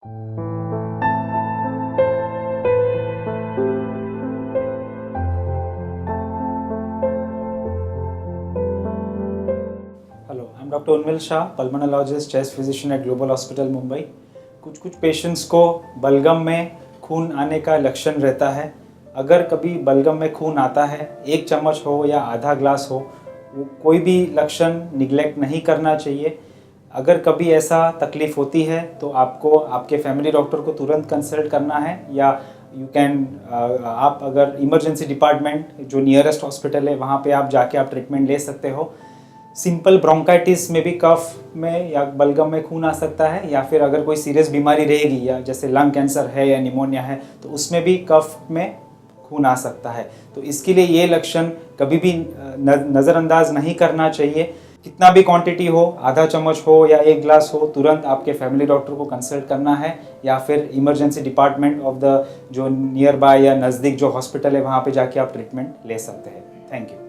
Hello, I am doctor Urmil Shah, pulmonologist, chest physician eight global hospital Mumbai. कुछ patients को बलगम में खून आने का लक्षण रहता है। अगर कभी बलगम में खून आता है, 1 चम्मच हो या आधा ग्लास हो, वो कोई भी लक्षण निगलेक्ट नहीं करना चाहिए। अगर कभी ऐसा तकलीफ़ होती है तो आपको आपके फैमिली डॉक्टर को तुरंत कंसल्ट करना है, या आप अगर इमरजेंसी डिपार्टमेंट जो नियरेस्ट हॉस्पिटल है वहाँ पे आप जाके आप ट्रीटमेंट ले सकते हो। सिंपल ब्रोंकाइटिस में भी कफ में या बलगम में खून आ सकता है, या फिर अगर कोई सीरियस बीमारी रहेगी या जैसे लंग कैंसर है या निमोनिया है तो उसमें भी कफ में खून आ सकता है। तो इसके लिए ये लक्षण कभी भी नज़रअंदाज नहीं करना चाहिए। कितना भी क्वांटिटी हो, आधा चम्मच हो या 1 ग्लास हो, तुरंत आपके फैमिली डॉक्टर को कंसल्ट करना है, या फिर इमरजेंसी डिपार्टमेंट ऑफ द जो नियर बाय या नज़दीक जो हॉस्पिटल है वहाँ पे जाके आप ट्रीटमेंट ले सकते हैं। Thank you.